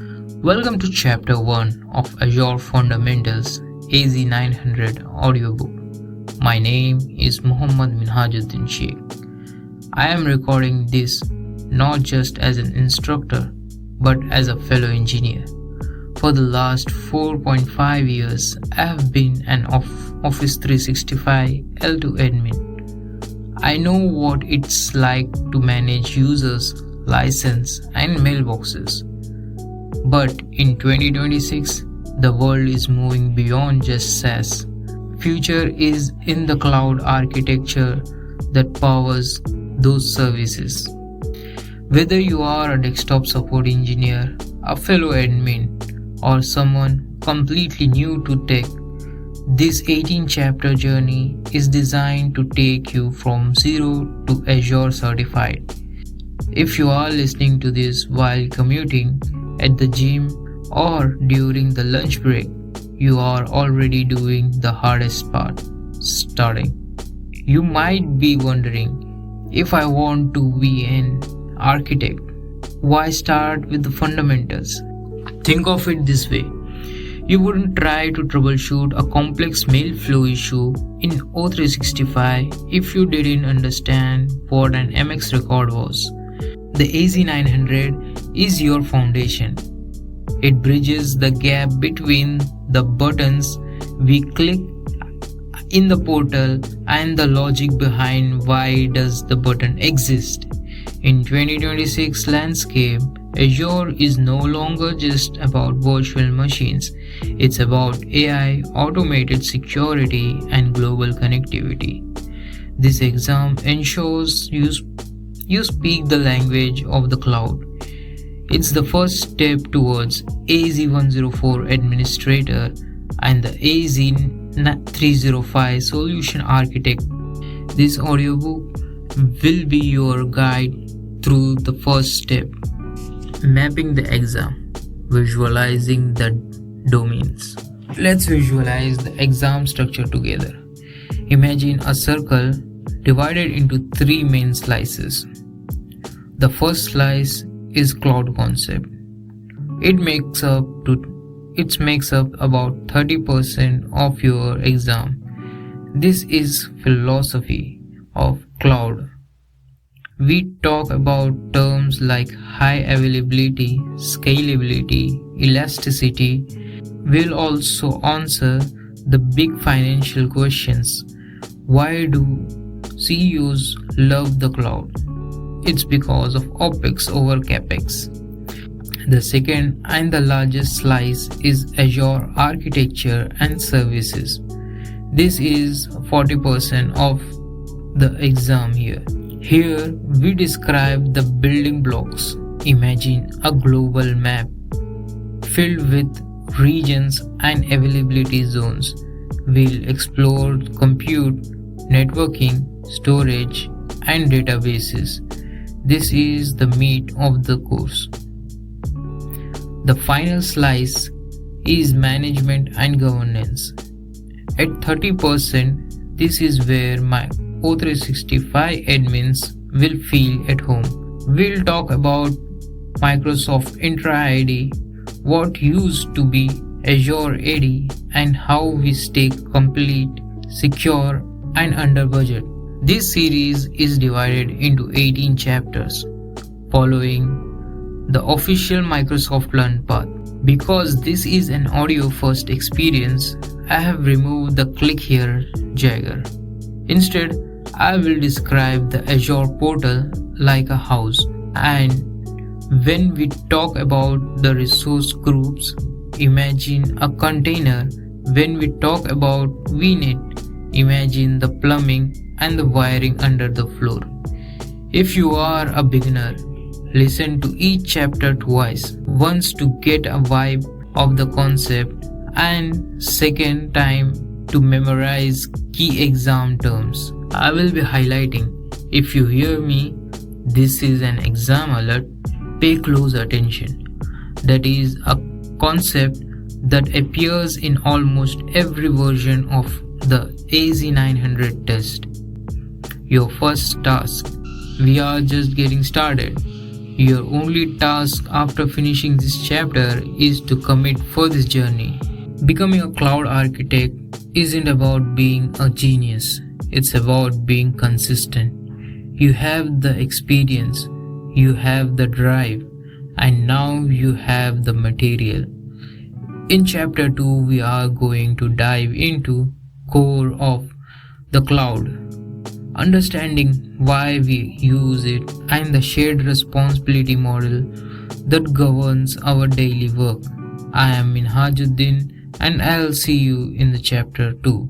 Welcome to Chapter 1 of Azure Fundamentals AZ-900 Audiobook. My name is Muhammad Minhajuddin Sheikh. I am recording this not just as an instructor but as a fellow engineer. For the last 4.5 years, I have been an Office 365 L2 admin. I know what it's like to manage users, license, and mailboxes. But in 2026, the world is moving beyond just SaaS. Future is in the cloud architecture that powers those services. Whether you are a desktop support engineer, a fellow admin, or someone completely new to tech, this 18-chapter journey is designed to take you from zero to Azure certified. If you are listening to this while commuting, at the gym, or during the lunch break, you are already doing the hardest part, starting. You might be wondering, if I want to be an architect, why start with the fundamentals? Think of it this way. You wouldn't try to troubleshoot a complex mail flow issue in O365 if you didn't understand what an MX record was. The AZ-900 is your foundation. It bridges the gap between the buttons we click in the portal and the logic behind why does the button exist. In 2026 landscape, Azure is no longer just about virtual machines. It's about AI, automated security, and global connectivity. This exam ensures you speak the language of the cloud. It's the first step towards AZ-104 administrator and the AZ-305 solution architect. This audiobook will be your guide through the first step, mapping the exam, visualizing the domains. Let's visualize the exam structure together. Imagine a circle divided into three main slices. The first slice is cloud concept. It makes up about 30% of your exam. This is philosophy of cloud. We talk about terms like high availability, scalability, elasticity. We'll also answer the big financial questions. Why do CEOs love the cloud? It's because of OpEx over CapEx. The second and the largest slice is Azure architecture and services. This is 40% of the exam here. Here we describe the building blocks. Imagine a global map filled with regions and availability zones. We'll explore compute, networking, storage, and databases. This is the meat of the course. The final slice is management and governance. At 30%, this is where my O365 admins will feel at home. We'll talk about Microsoft Intra ID, what used to be Azure AD, and how we stay complete, secure, and under budget. This series is divided into 18 chapters, following the official Microsoft Learn path. Because this is an audio-first experience, I have removed the click here jargon. Instead, I will describe the Azure portal like a house. And when we talk about the resource groups, imagine a container. When we talk about VNet, imagine the plumbing and the wiring under the floor. If you are a beginner, listen to each chapter twice, once to get a vibe of the concept and second time to memorize key exam terms. I will be highlighting. If you hear me, this is an exam alert, pay close attention. That is a concept that appears in almost every version of the AZ-900 test. Your first task. We are just getting started. Your only task after finishing this chapter is to commit for this journey. Becoming a cloud architect isn't about being a genius, it's about being consistent. You have the experience, you have the drive, and now you have the material. In chapter 2, we are going to dive into core of the cloud, understanding why we use it and the shared responsibility model that governs our daily work. I am Minhajuddin and I'll see you in the chapter 2.